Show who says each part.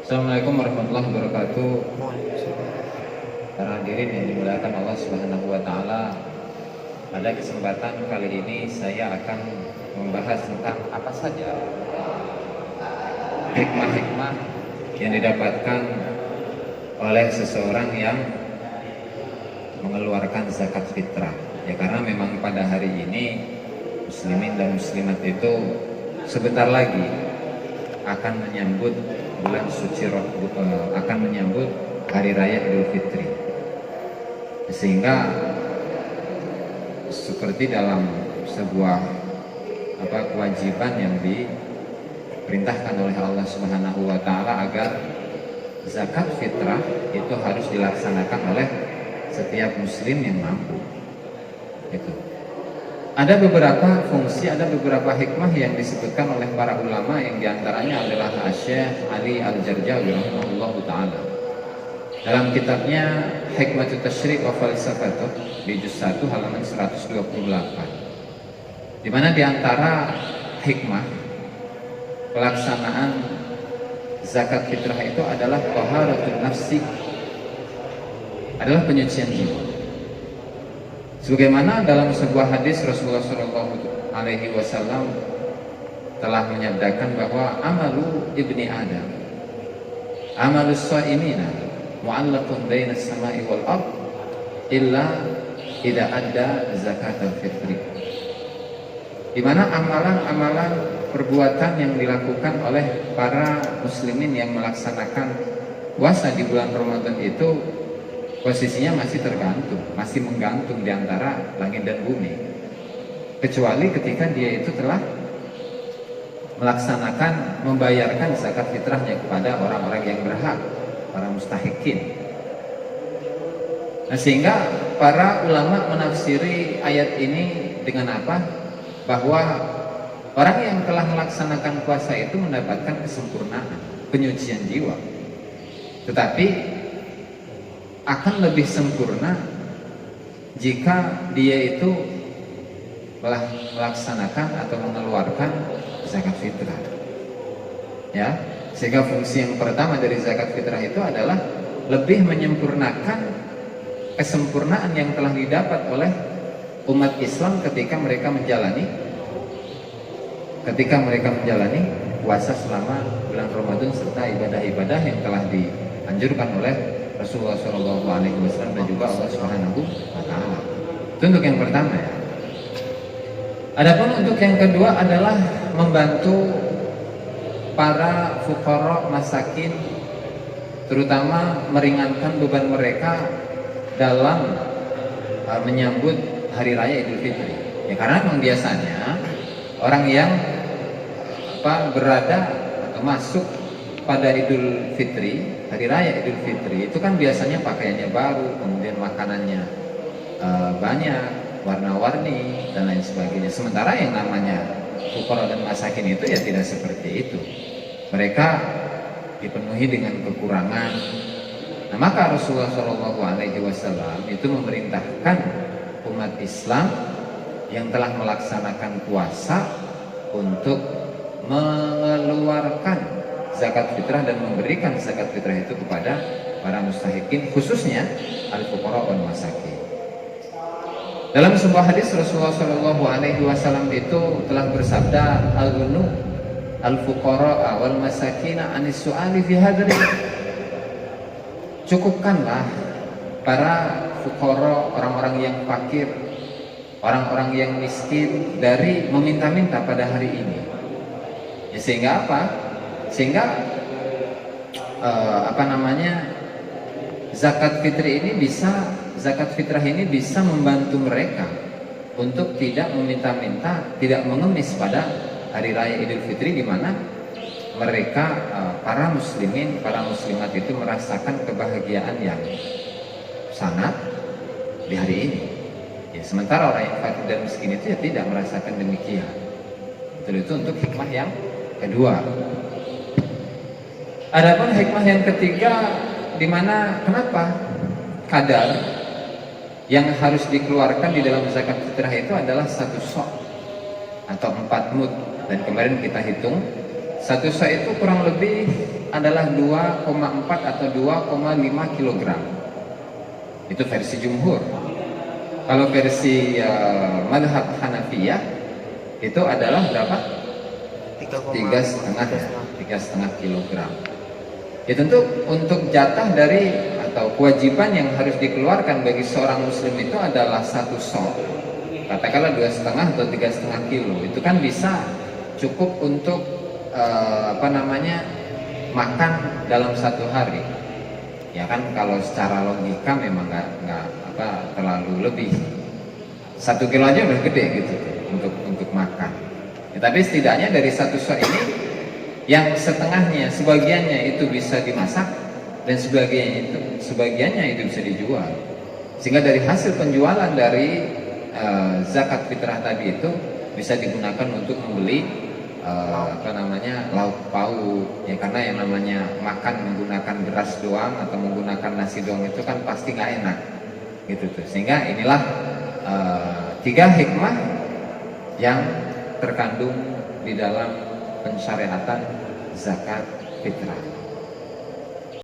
Speaker 1: Assalamualaikum warahmatullahi wabarakatuh. Para hadirin yang dimuliakan Allah Subhanahu wa taala. Pada kesempatan kali ini saya akan membahas tentang apa saja hikmah-hikmah yang didapatkan oleh seseorang yang mengeluarkan zakat fitrah. Ya, karena memang pada hari ini muslimin dan muslimat itu sebentar lagi akan menyambut bulan suci, akan menyambut hari raya Idul Fitri, sehingga seperti dalam sebuah kewajiban yang diperintahkan oleh Allah Subhanahu wa taala agar zakat fitrah itu harus dilaksanakan oleh setiap muslim yang mampu. Itu ada beberapa fungsi, ada beberapa hikmah yang disebutkan oleh para ulama, yang diantaranya adalah Syekh Ali Al-Jarjawi rahimahullahu ta'ala dalam kitabnya Hikmatut Tasyri' wa Falsafatuh di juz 1 halaman 128, di mana diantara hikmah pelaksanaan zakat fitrah itu adalah taharatun nafsi, adalah penyucian jiwa. Sebagaimana dalam sebuah hadis Rasulullah Shallallahu Alaihi Wasallam telah menyabdakan bahwa amalu ibni Adam, amalus shaimina mu'allaqun bainas sama'i wal ard illa idza adda zakat al-fitri. Di mana amalan-amalan perbuatan yang dilakukan oleh para muslimin yang melaksanakan puasa di bulan Ramadan itu posisinya masih tergantung, masih menggantung di antara langit dan bumi, kecuali ketika dia itu telah melaksanakan, membayarkan zakat fitrahnya kepada orang-orang yang berhak, para mustahikin. Nah, sehingga para ulama menafsiri ayat ini dengan apa? Bahwa orang yang telah melaksanakan puasa itu mendapatkan kesempurnaan, penyucian jiwa, tetapi akan lebih sempurna jika dia itu melaksanakan atau mengeluarkan zakat fitrah. Ya, sehingga fungsi yang pertama dari zakat fitrah itu adalah lebih menyempurnakan kesempurnaan yang telah didapat oleh umat Islam ketika mereka menjalani puasa selama bulan Ramadan serta ibadah-ibadah yang telah dianjurkan oleh Rasulullah Shallallahu Alaihi Wasallam dan juga Allah Subhanahu wa taala. Itu untuk yang pertama, ya. Adapun untuk yang kedua adalah membantu para fuqara masakin, terutama meringankan beban mereka dalam menyambut hari raya Idul Fitri. Ya, karena memang biasanya orang yang berada atau masuk pada Idul Fitri, hari raya Idul Fitri, itu kan biasanya pakaiannya baru, kemudian makanannya banyak, warna-warni dan lain sebagainya. Sementara yang namanya fuqara dan masakin itu ya tidak seperti itu. Mereka dipenuhi dengan kekurangan. Nah, maka Rasulullah Shallallahu Alaihi Wasallam itu memerintahkan umat Islam yang telah melaksanakan puasa untuk mengeluarkan zakat fitrah dan memberikan zakat fitrah itu kepada para mustahikin, khususnya al-fuqara wal masakin. Dalam sebuah hadis Rasulullah Shallallahu Alaihi Wasallam itu telah bersabda, al-ghunu al-fuqara wal masakin anis su'ali fi hadri. Cukupkanlah para fuqara, orang-orang yang fakir, orang-orang yang miskin dari meminta-minta pada hari ini. Ya, sehingga apa? Sehingga zakat fitrah ini bisa membantu mereka untuk tidak meminta-minta, tidak mengemis pada hari raya Idul Fitri, di mana mereka para muslimin, para muslimat itu merasakan kebahagiaan yang sangat di hari ini. Ya, sementara orang yang fakir dan miskin itu ya tidak merasakan demikian. Itu untuk hikmah yang kedua. Adapun hikmah yang ketiga, di mana kenapa kadar yang harus dikeluarkan di dalam zakat fitrah itu adalah 1 sok atau 4 mud, dan kemarin kita hitung 1 sok itu kurang lebih adalah 2,4 atau 2,5 kilogram. Itu versi jumhur. Kalau versi madhab Hanafiyah itu adalah berapa? 3,5 kilogram. Ya tentu untuk jatah dari atau kewajiban yang harus dikeluarkan bagi seorang muslim itu adalah satu sok, katakanlah 2,5 atau 3,5 kilo. Itu kan bisa cukup untuk makan dalam satu hari. Ya kan, kalau secara logika memang nggak terlalu lebih. 1 kilo aja udah gede gitu untuk makan. Ya, tapi setidaknya dari satu sok ini yang setengahnya, sebagiannya itu bisa dimasak dan sebagiannya itu bisa dijual. Sehingga dari hasil penjualan dari zakat fitrah tadi itu bisa digunakan untuk membeli lauk pauk. Ya, karena yang namanya makan menggunakan beras doang atau menggunakan nasi doang itu kan pasti nggak enak gitu tuh. Sehingga inilah 3 hikmah yang terkandung di dalam pensyariatan zakat fitrah.